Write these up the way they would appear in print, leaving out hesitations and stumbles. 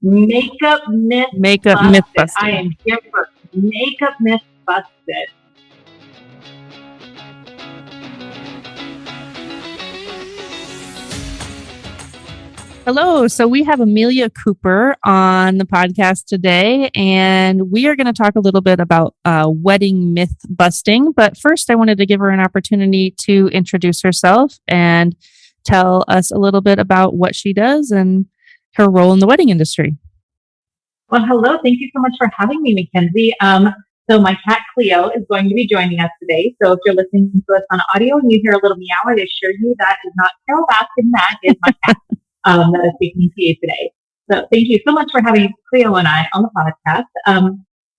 Makeup myth busted. I am here for makeup myth busted. Hello. So we have Amelia Cooper on the podcast today, and we are going to talk a little bit about wedding myth busting. But first, I wanted to give her an opportunity to introduce herself and tell us a little bit about what she does and her role in the wedding industry. Well, hello. Thank you so much for having me, Mackenzie. So my cat Cleo is going to be joining us today. So if you're listening to us on audio and you hear a little meow, I assure you that is not Carol Baskin. That is my cat that is speaking to you today. So thank you so much for having Cleo and I on the podcast.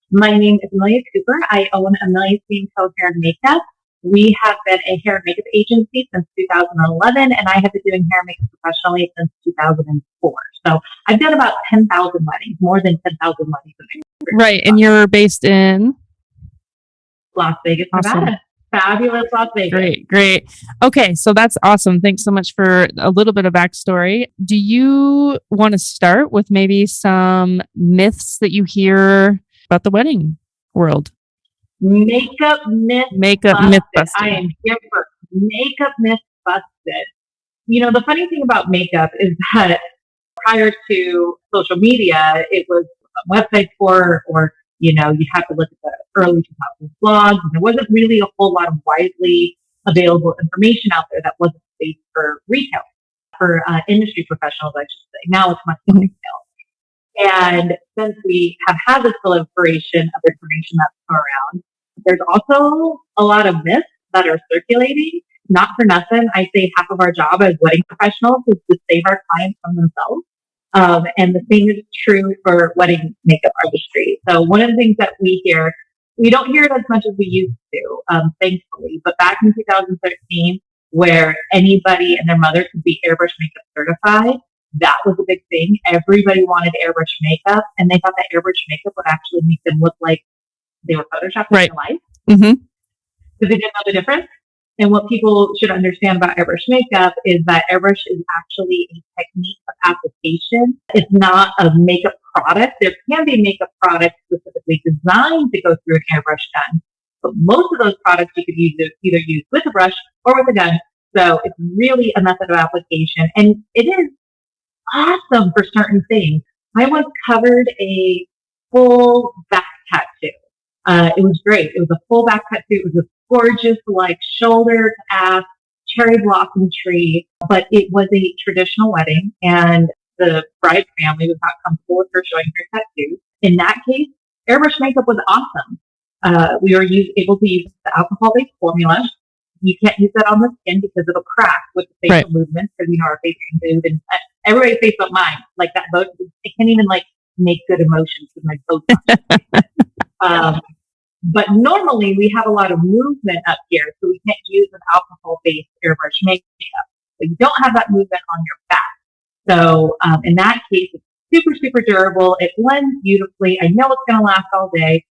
My name is Amelia Cooper. I own Amelia Co. Hair and Makeup. We have been a hair and makeup agency since 2011, and I have been doing hair and makeup professionally since 2004. So I've done about 10,000 weddings, more than 10,000 weddings. Right, and you're based in? Las Vegas, Nevada. Awesome. Fabulous Las Vegas. Great. Okay, so that's awesome. Thanks so much for a little bit of backstory. Do you want to start with maybe some myths that you hear about the wedding world? Makeup myth busted. I am here for makeup myth busted. You know, the funny thing about makeup is that prior to social media, it was websites or you know, you have to look at the early 2000s blogs, and there wasn't really a whole lot of widely available information out there that wasn't safe for retail, for industry professionals, I should say. Now it's much more retail. And since we have had this proliferation of information that's come around, there's also a lot of myths that are circulating. Not for nothing, I say half of our job as wedding professionals is to save our clients from themselves. And the same is true for wedding makeup artistry. So one of the things that we hear, we don't hear it as much as we used to, thankfully. But back in 2013, where anybody and their mother could be Airbrush makeup certified, that was a big thing. Everybody wanted Airbrush makeup, and they thought that Airbrush makeup would actually make them look like they were photoshopped in real life. Mm-hmm. Because they didn't know the difference. And what people should understand about Airbrush makeup is that Airbrush is actually a technique of application. It's not a makeup product. There can be makeup products specifically designed to go through an airbrush gun, but most of those products you could either use with a brush or with a gun. So it's really a method of application, and it is awesome for certain things. I once covered a full back tattoo. It was great. It was a full back tattoo. It was a gorgeous, like shoulder to ass cherry blossom tree, but it was a traditional wedding, and the bride family was not comfortable with her showing her tattoos. In that case, Airbrush makeup was awesome. We were able to use the alcohol-based formula. You can't use that on the skin because it'll crack with the facial movements, because you know our face can move, and everybody's face but mine. Like that boat, it can't even like make good emotions with my boat. But normally we have a lot of movement up here, so we can't use an alcohol-based airbrush makeup. But you don't have that movement on your back. So in that case, it's super, super durable. It blends beautifully. I know it's going to last all day.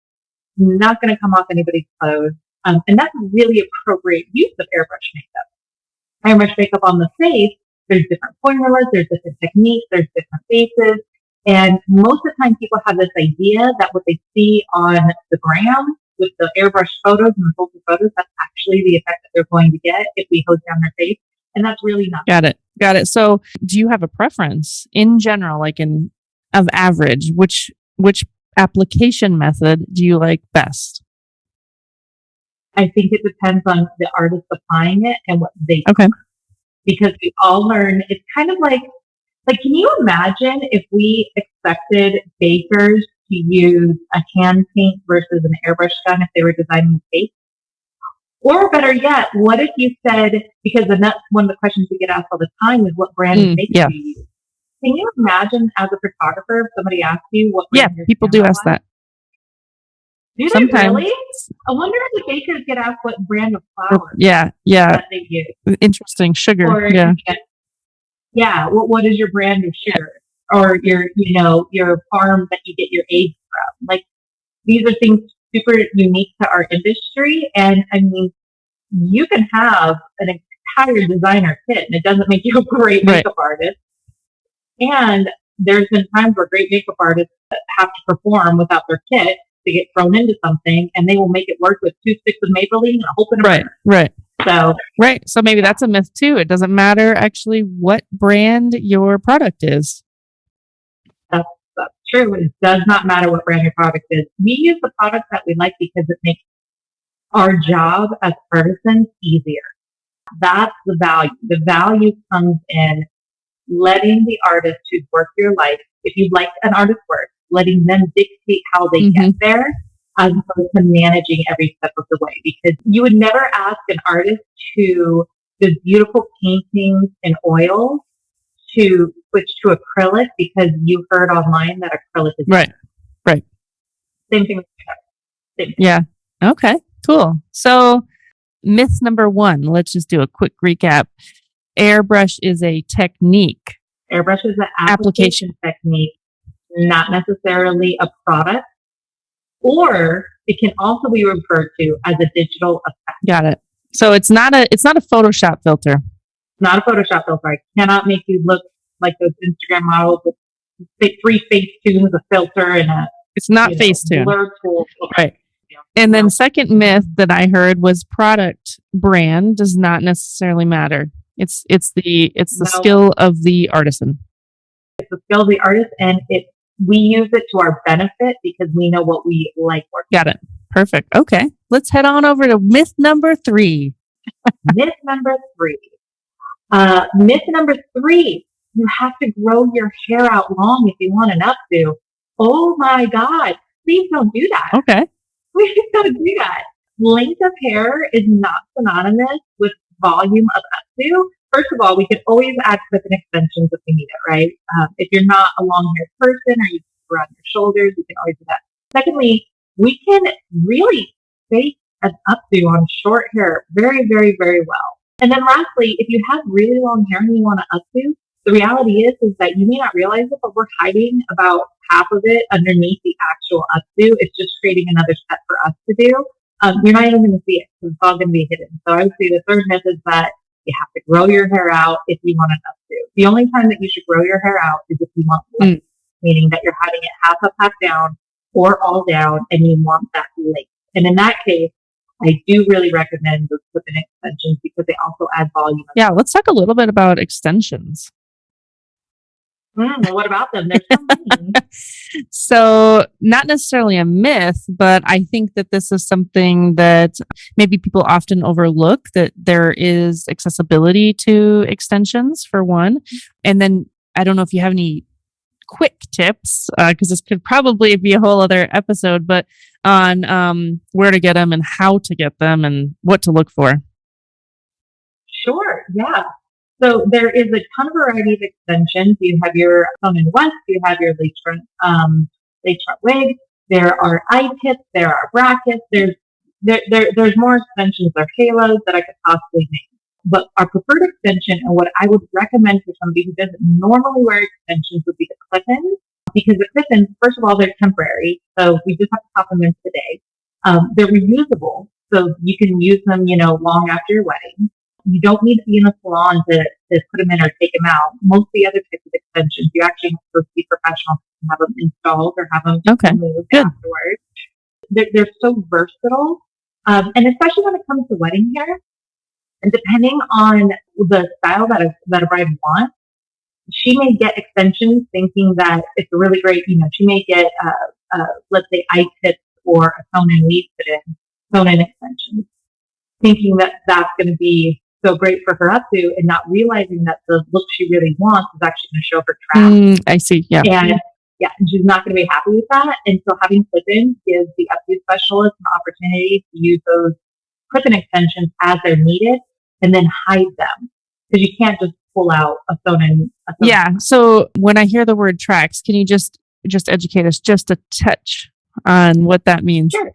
Not going to come off anybody's clothes. And that's a really appropriate use of airbrush makeup. Airbrush makeup on the face, there's different formulas, there's different techniques, there's different faces. And most of the time people have this idea that what they see on the gram with the airbrush photos and the filter photos, that's actually the effect that they're going to get if we hose down their face. And that's really not. Got it. So do you have a preference in general, like of average, which application method do you like best? I think it depends on the artist applying it and what they do. Okay. Because we all learn, it's kind of like, can you imagine if we expected bakers to use a hand paint versus an airbrush gun if they were designing cakes? Or better yet, what if you said, because that's one of the questions we get asked all the time is what brand of makeup do you use? Can you imagine as a photographer if somebody asks you what brand? Yeah, people do ask that. Do sometimes. They really? I wonder if the bakers get asked what brand of flour that they use. Interesting. Sugar. Or, what is your brand of sugar? Or your farm that you get your eggs from. Like, these are things super unique to our industry. And I mean, you can have an entire designer kit and it doesn't make you a great makeup artist. And there's been times where great makeup artists have to perform without their kit to get thrown into something, and they will make it work with 2 sticks of Maybelline and a hope and a prayer. So maybe that's a myth too. It doesn't matter actually what brand your product is. That's true. It does not matter what brand your product is. We use the products that we like because it makes our job as artisans easier. That's the value. The value comes in letting the artist who's worked your life, if you like an artist's work, letting them dictate how they get there, as opposed to managing every step of the way. Because you would never ask an artist who does beautiful paintings in oil to switch to acrylic because you heard online that acrylic is right. Same thing with makeup. Yeah. Okay. Cool. So myth number 1. Let's just do a quick recap. Airbrush is a technique. Airbrush is an application technique, not necessarily a product. Or it can also be referred to as a digital effect. Got it. So it's not a Photoshop filter. Not a Photoshop filter. I cannot make you look like those Instagram models with 3 Facetunes, a filter, and a it's not Facetune. Blur tool. Right. And then second myth that I heard was product brand does not necessarily matter. It's the skill of the artisan. It's the skill of the artist, and we use it to our benefit because we know what we like working. Got it. Perfect. Okay. Let's head on over to myth number 3. Myth number 3. Myth number 3. You have to grow your hair out long if you want an updo. Oh my God. Please don't do that. Okay. Please don't do that. Length of hair is not synonymous with volume of updo. First of all, we can always add clip-in extensions if we need it, right? If you're not a long-haired person or you around your shoulders, you can always do that. Secondly, we can really fake an updo on short hair very, very, very well. And then lastly, if you have really long hair and you want to updo, the reality is that you may not realize it, but we're hiding about half of it underneath the actual updo. It's just creating another step for us to do. You're not even going to see it because it's all going to be hidden. So I would say the third myth is that you have to grow your hair out if you want an updo. The only time that you should grow your hair out is if you want length, meaning that you're having it half up, half down, or all down, and you want that length. And in that case, I do really recommend those clip-in extensions because they also add volume. Yeah, let's talk a little bit about extensions. What about them? There's so many. So not necessarily a myth, but I think that this is something that maybe people often overlook, that there is accessibility to extensions for one. And then I don't know if you have any quick tips, because this could probably be a whole other episode, but on where to get them and how to get them and what to look for. Sure. Yeah. So there is a ton of variety of extensions. You have your Phone and West, you have your lace front wig. There are eye tips, there are brackets. There's more extensions. There are halos that I could possibly name. But our preferred extension and what I would recommend for somebody who doesn't normally wear extensions would be the clip-ins, because the clip-ins, first of all, they're temporary, so we just have to pop them in today. They're reusable, so you can use them, long after your wedding. You don't need to be in a salon to put them in or take them out. Most of the other types of extensions, you actually have to be professional to have them installed or have them removed afterwards. They're so versatile, and especially when it comes to wedding hair. And depending on the style that a bride wants, she may get extensions thinking that it's a really great, she may get, let's say, eye tips or a tone and weave put in, tone and extensions, thinking that that's going to be so great for her updo, and not realizing that the look she really wants is actually going to show her track. I see. Yeah. And she's not going to be happy with that. And so having clip-ins gives the updo specialist an opportunity to use those clip-in extensions as they're needed and then hide them, because you can't just pull out a sewn. Yeah. So when I hear the word tracks, can you just educate us just a touch on what that means? Sure.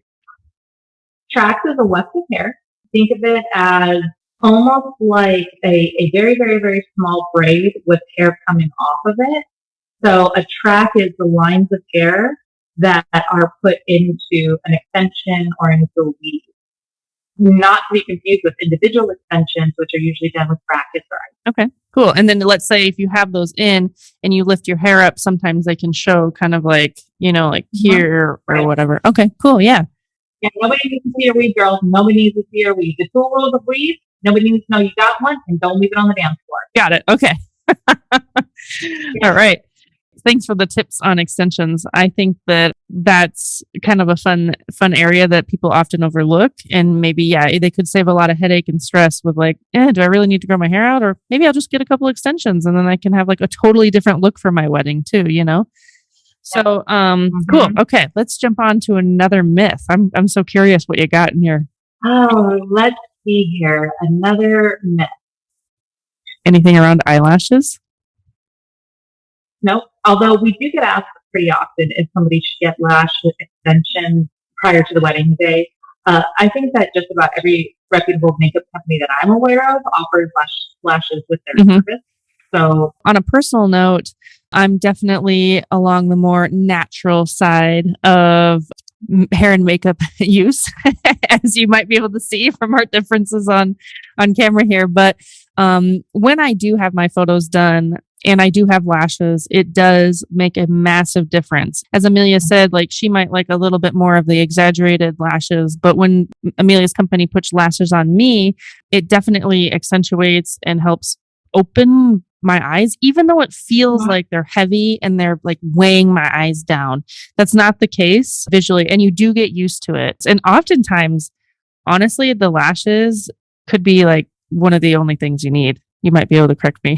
Tracks is a weft of hair. Think of it as almost like a very, very, very small braid with hair coming off of it. So a track is the lines of hair that are put into an extension or into a weave. Not to be confused with individual extensions, which are usually done with brackets or eyes. Okay. Cool. And then let's say if you have those in and you lift your hair up, sometimes they can show kind of like, like here or whatever. Okay, cool. Yeah. Yeah, nobody needs to see your weave, girls. Nobody needs to see your weave. The 2 rules of weave, nobody needs to know you got one, and don't leave it on the dance floor. Got it. Okay. All right. Thanks for the tips on extensions. I think that that's kind of a fun area that people often overlook. And maybe, they could save a lot of headache and stress with like, do I really need to grow my hair out? Or maybe I'll just get a couple extensions and then I can have like a totally different look for my wedding too, So, cool. Okay. Let's jump on to another myth. I'm so curious what you got in here. Oh, let's see here. Another myth. Anything around eyelashes? Nope. Although we do get asked pretty often if somebody should get lash extensions prior to the wedding day. I think that just about every reputable makeup company that I'm aware of offers lashes with their service. So, on a personal note, I'm definitely along the more natural side of hair and makeup use, as you might be able to see from our differences on camera here. But when I do have my photos done and I do have lashes, it does make a massive difference. As Amelia said, like she might like a little bit more of the exaggerated lashes, but when Amelia's company puts lashes on me, it definitely accentuates and helps open my eyes, even though it feels like they're heavy and they're like weighing my eyes down. That's not the case visually, and you do get used to it. And oftentimes, honestly, the lashes could be like one of the only things you need. You might be able to correct me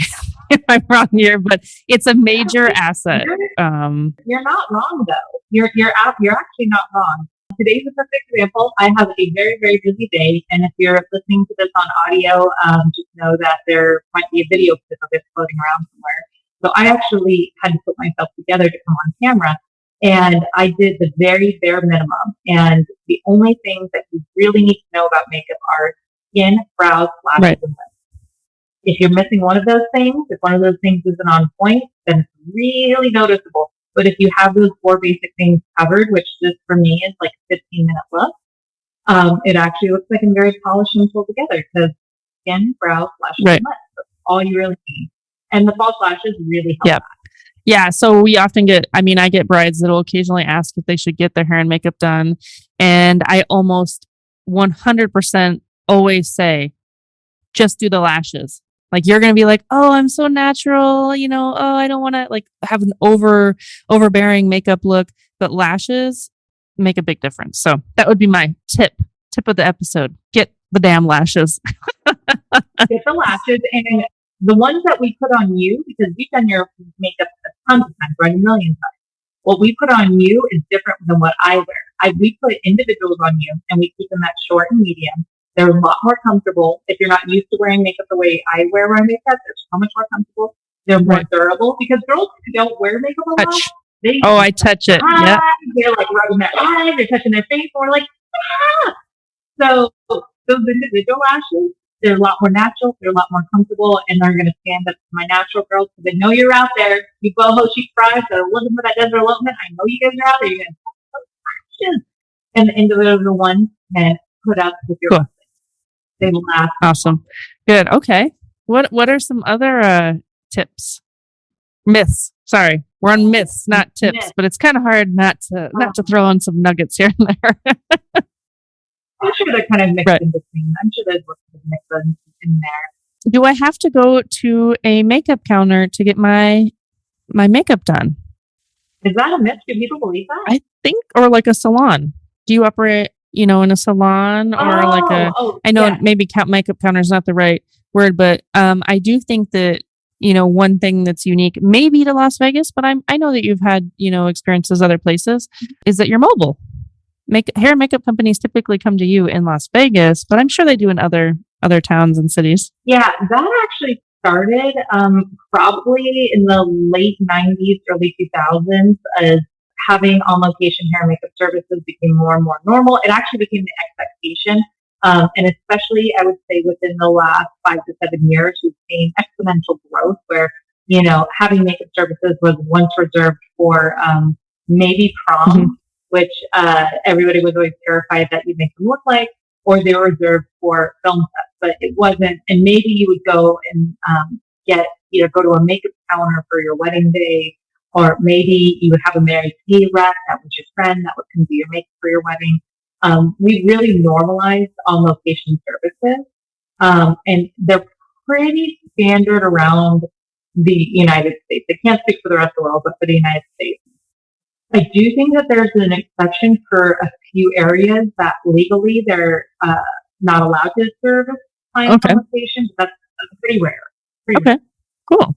if I'm wrong here, but it's a major asset. You're not wrong though. You're actually not wrong. Today's a perfect example. I have a very, very busy day, and if you're listening to this on audio, just know that there might be a video clip of it floating around somewhere. So I actually had to put myself together to come on camera, and I did the very bare minimum. And the only things that you really need to know about makeup are skin, brows, lashes, and lips. If you're missing one of those things, if one of those things isn't on point, then it's really noticeable. But if you have those 4 basic things covered, which just for me is like a 15-minute look, it actually looks like I'm very polished and pulled together because skin, brows, lashes, and lips. That's all you really need. And the false lashes really help. Yeah. So we often I get brides that will occasionally ask if they should get their hair and makeup done. And I almost 100% always say, just do the lashes. Like you're going to be like, oh, I'm so natural, I don't want to like have an overbearing makeup look, but lashes make a big difference. So that would be my tip of the episode. Get the damn lashes. Get the lashes, and the ones that we put on you, because we've done your makeup a ton of times, right? A million times. What we put on you is different than what I wear. We put individuals on you, and we keep them at short and medium. They're a lot more comfortable. If you're not used to wearing makeup the way I wear my makeup, they're so much more comfortable. They're more durable because girls who don't wear makeup a lot, I touch it. Yeah. They're like rubbing their eyes, they're touching their face, and we're like, ah! So those individual lashes, they're a lot more natural, they're a lot more comfortable, and they're going to stand up to my natural girls because they know you're out there. You boho chic fries that are looking for that desert elopement. I know you guys are out there. You're going to touch those lashes. And the individual ones can put up with your they last. Awesome. Good. Okay. What are some other tips? Myths. Sorry. We're on myths, not tips, but it's kind of hard not to throw in some nuggets here and there. I'm sure they're kind of mixed in between. I'm sure there's lots of mix in there. Do I have to go to a makeup counter to get my makeup done? Is that a myth? Do people believe that? I think, or like a salon. Do you operate in a salon or I know maybe makeup counter is not the right word, but I do think that, one thing that's unique maybe to Las Vegas, but I know that you've had, experiences other places, is that you're mobile. Hair and makeup companies typically come to you in Las Vegas, but I'm sure they do in other towns and cities. Yeah, that actually started probably in the late 90s, early 2000s as having on-location hair and makeup services became more and more normal. It actually became the expectation. And especially, I would say, within the last 5 to 7 years, we've seen exponential growth where, having makeup services was once reserved for maybe prom, which everybody was always terrified that you'd make them look like, or they were reserved for film sets. But it wasn't, and maybe you would go and get, go to a makeup counter for your wedding day, or maybe you have a Mary Kay rep that was your friend that would come do your makeup for your wedding. We really normalized on location services, and they're pretty standard around the United States. I can't speak for the rest of the world, but for the United States. I do think that there's an exception for a few areas that legally they're not allowed to service clients on location, but that's pretty rare. Rare. Cool.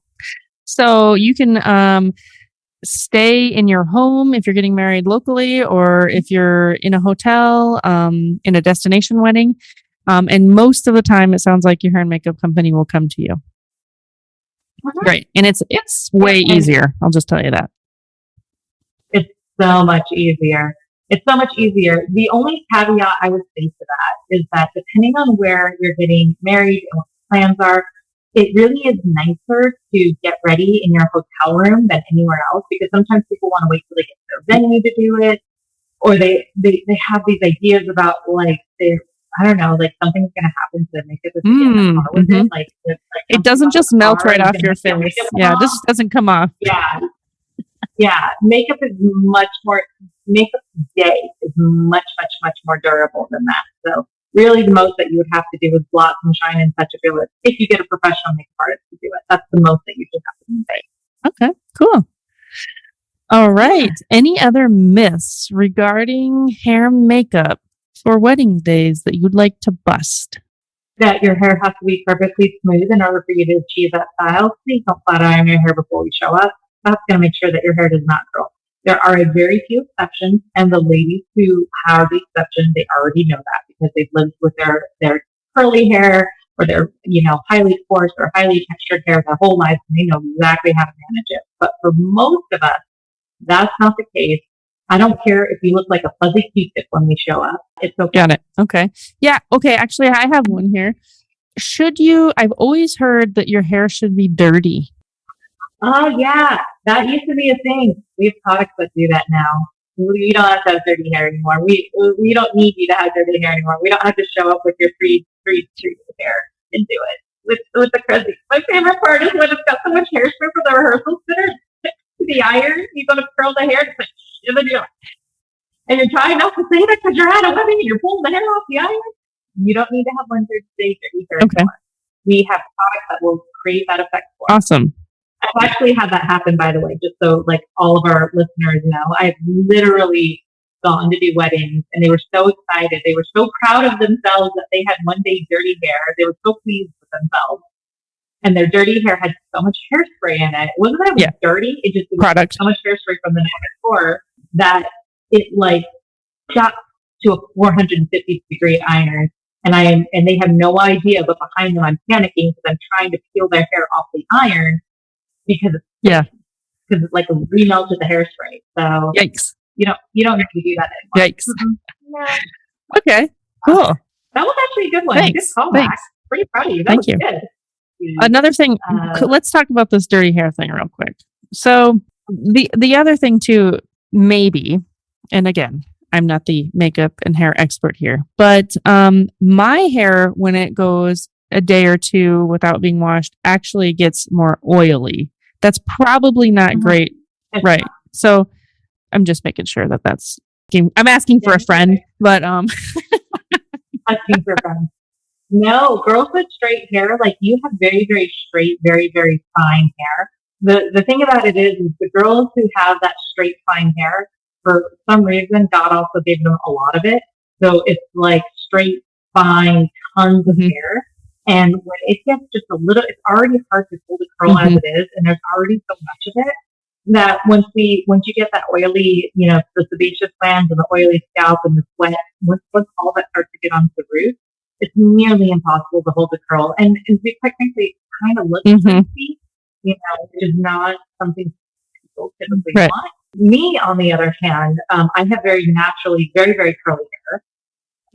So you can stay in your home if you're getting married locally, or if you're in a hotel, in a destination wedding. And most of the time, it sounds like your hair and makeup company will come to you. Right. And it's way easier. I'll just tell you that. It's so much easier. It's so much easier. The only caveat I would say to that is that depending on where you're getting married and what the plans are, it really is nicer to get ready in your hotel room than anywhere else, because sometimes people want to wait till they get to their venue to do it, or they have these ideas about like I don't know, like something's going to happen to their makeup if they get in the car with it. Like it doesn't just melt right off your face. Yeah, this doesn't come off. Yeah. Makeup day is much, much, much more durable than that. So really the most that you would have to do is blot and shine and touch up your lips if you get a professional makeup artist to do it. That's the most that you should have to do. Okay, cool. All right. Any other myths regarding hair and makeup for wedding days that you'd like to bust? That your hair has to be perfectly smooth in order for you to achieve that style. Please don't flat iron your hair before we show up. That's going to make sure that your hair does not curl. There are a very few exceptions, and the ladies who have the exception, they already know that because they've lived with their curly hair or their, highly coarse or highly textured hair their whole life, and they know exactly how to manage it. But for most of us, that's not the case. I don't care if you look like a fuzzy Q-tip when we show up. It's okay. Got it. Okay. Yeah. Okay. Actually, I have one here. I've always heard that your hair should be dirty. Oh, yeah. That used to be a thing. We have products that do that now. We don't have to have dirty hair anymore. We don't need you to have dirty hair anymore. We don't have to show up with your three streaks of hair and do it with the crazy. My favorite part is when it's got so much hairspray for the rehearsals that are to the iron. You go to curl the hair, and you're trying not to say that because you're at a wedding and you're pulling the hair off the iron. You don't need to have one dirty hair anymore. We have products that will create that effect for us. Awesome. I've actually had that happen, by the way, just so like all of our listeners know. I've literally gone to do weddings, and they were so excited. They were so proud of themselves that they had one day dirty hair. They were so pleased with themselves. And their dirty hair had so much hairspray in it. It wasn't that it was dirty. It just was so much hairspray from the night before that it like got to a 450-degree iron. And they have no idea, but behind them I'm panicking because I'm trying to peel their hair off the iron because it's like a remelted the hairspray. So yikes. You don't need to do that anymore. Yikes. No. Okay. Cool. That was actually a good one. Thanks. Good callback. Thanks. Pretty proud of you. That was good. Another thing, let's talk about this dirty hair thing real quick. So the other thing too, maybe, and again, I'm not the makeup and hair expert here, but my hair, when it goes a day or two without being washed, actually gets more oily. That's probably not great. Right. So I'm just making sure that's, I'm asking for a friend, but asking for a friend. No, girls with straight hair, like you have very, very straight, very, very fine hair. The thing about it is the girls who have that straight, fine hair, for some reason, God also gave them a lot of it. So it's like straight, fine, tons of hair. And when it gets just a little, it's already hard to hold a curl as it is. And there's already so much of it that once you get that oily, the sebaceous glands and the oily scalp and the sweat, once all that starts to get onto the root, it's nearly impossible to hold the curl. And quite frankly, it kind of looks fancy, which is not something people typically want. Me, on the other hand, I have very naturally very, very curly hair.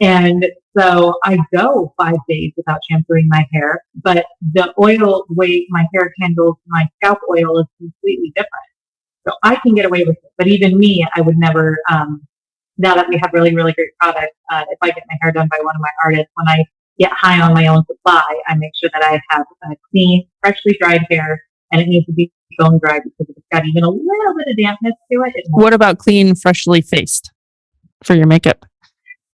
And so I go 5 days without shampooing my hair, but the way my hair handles my scalp oil is completely different. So I can get away with it. But even me, I would never, now that we have really, really great products, if I get my hair done by one of my artists, when I get high on my own supply, I make sure that I have clean, freshly dried hair, and it needs to be bone dry because if it's got even a little bit of dampness to it. What about clean, freshly faced for your makeup?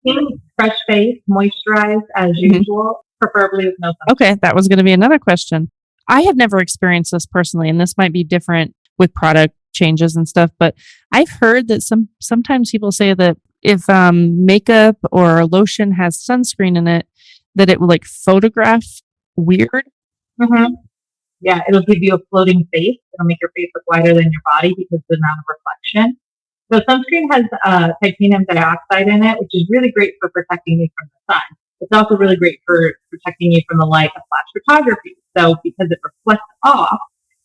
Clean, fresh face, moisturized as usual, preferably with no sunscreen. Okay, that was going to be another question. I have never experienced this personally, and this might be different with product changes and stuff, but I've heard that sometimes people say that if makeup or lotion has sunscreen in it, that it will like photograph weird. Mm-hmm. Yeah, it'll give you a floating face. It'll make your face look wider than your body because of the amount of reflection. So sunscreen has titanium dioxide in it, which is really great for protecting you from the sun. It's also really great for protecting you from the light of flash photography. So because it reflects off,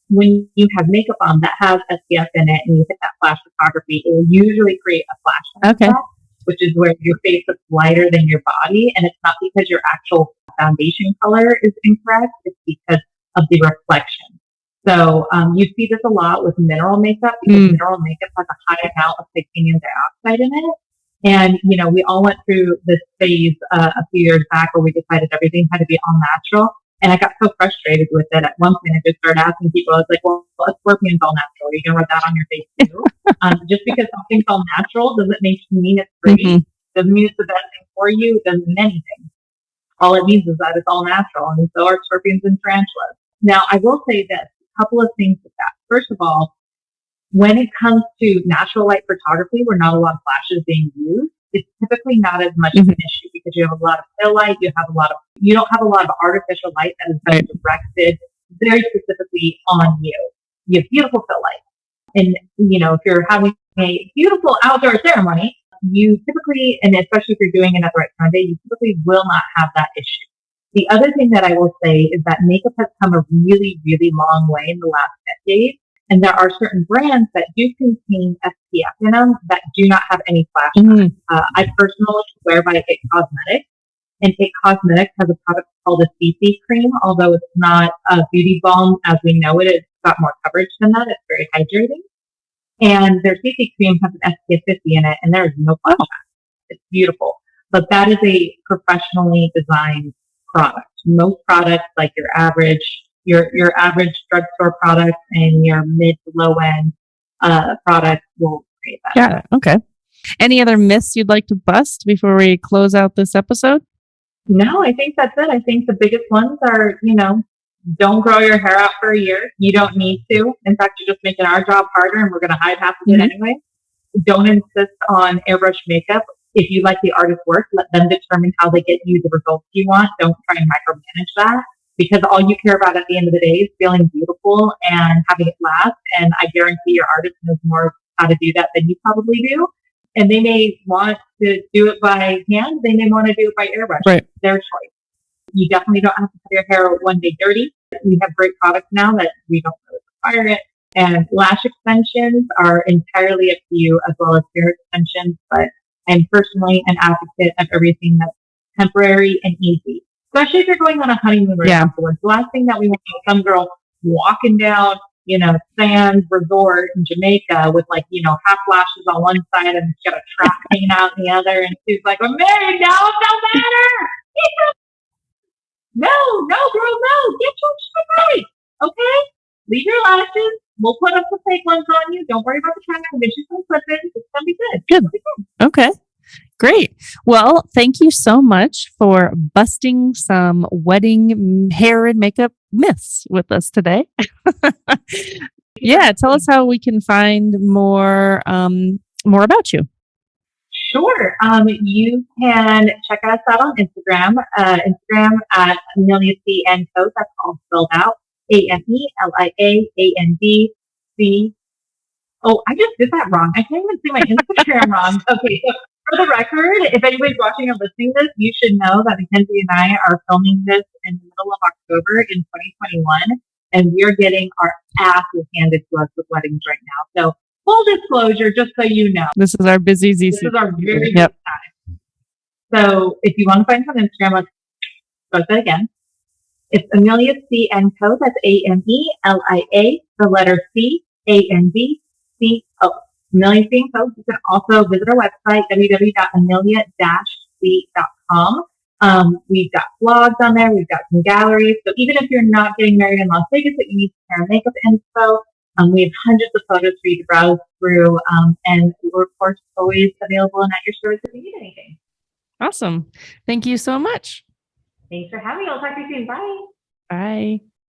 when you have makeup on that has SPF in it and you hit that flash photography, it will usually create a flash effect, which is where your face looks lighter than your body. And it's not because your actual foundation color is incorrect. It's because of the reflection. So you see this a lot with mineral makeup because mineral makeup has a high amount of titanium dioxide in it. And, you know, we all went through this phase a few years back where we decided everything had to be all natural. And I got so frustrated with it. At one point, I just started asking people, I was like, well, a scorpion's all natural. Are you going to rub that on your face too? Just because something's all natural doesn't mean it's pretty. Doesn't mean it's the best thing for you. It doesn't mean anything. All it means is that it's all natural. And so are scorpions and tarantulas. Now, I will say this, a couple of things with that. First of all, when it comes to natural light photography, where not a lot of flash is being used, it's typically not as much of an issue because you have a lot of still light, you don't have a lot of artificial light that is being directed very specifically on you. You have beautiful still light. And, you know, if you're having a beautiful outdoor ceremony, you typically, and especially if you're doing it at the right time of day, you typically will not have that issue. The other thing that I will say is that makeup has come a really, really long way in the last decade. And there are certain brands that do contain SPF in them that do not have any flash. I personally swear by It Cosmetics. And It Cosmetics has a product called a CC cream, although it's not a beauty balm as we know it. It's got more coverage than that. It's very hydrating. And their CC cream has an SPF 50 in it, and there is no flash. It's beautiful. But that is a professionally designed product. Most products, like your average drugstore product and your mid to low end product will create that. Yeah. Okay. Any other myths you'd like to bust before we close out this episode? No, I think that's it. I think the biggest ones are, you know, don't grow your hair out for a year. You don't need to. In fact, you're just making our job harder and we're going to hide half of it anyway. Don't insist on airbrush makeup. If you like the artist's work, let them determine how they get you the results you want. Don't try and micromanage that. Because all you care about at the end of the day is feeling beautiful and having it last. And I guarantee your artist knows more how to do that than you probably do. And they may want to do it by hand. They may want to do it by airbrush. Right. It's their choice. You definitely don't have to have your hair one day dirty. We have great products now that we don't really require it. And lash extensions are entirely up to you, as well as hair extensions. But I'm personally an advocate of everything that's temporary and easy. Especially if you're going on a honeymoon right afterwards. The last thing that we want is some girl walking down, you know, Sands Resort in Jamaica with like, you know, half lashes on one side and she's got a trap hanging out on the other. And she's like, I'm married now, it don't matter. No, girl, no. Get your shit right. Okay? Leave your lashes. We'll put up the fake ones on you. Don't worry about the trap. We'll get you some clip-ins. It's going to be good. Good. Okay. Great. Well, thank you so much for busting some wedding hair and makeup myths with us today. Yeah, tell us how we can find more about you. Sure. You can check us out on Instagram. Instagram at Amelia C. and Co. That's all spelled out. AMELIAANDC. Oh, I just did that wrong. I can't even see my Instagram wrong. Okay, so for the record, if anybody's watching or listening to this, you should know that Mackenzie and I are filming this in the middle of October in 2021, and we are getting our asses handed to us with weddings right now. So full disclosure, just so you know. This is our busy season. This is our very busy time. So if you want to find us on Instagram, let's start that again. It's Amelia C. and Co. That's AMELIA, the letter C, ANDCO. Amelia C. and Co. You can also visit our website, www.amelia-c.com. We've got blogs on there. We've got some galleries. So even if you're not getting married in Las Vegas, but you need hair and makeup info, we have hundreds of photos for you to browse through. And we're, of course, always available and at your service if you need anything. Awesome. Thank you so much. Thanks for having me. I'll talk to you soon. Bye. Bye.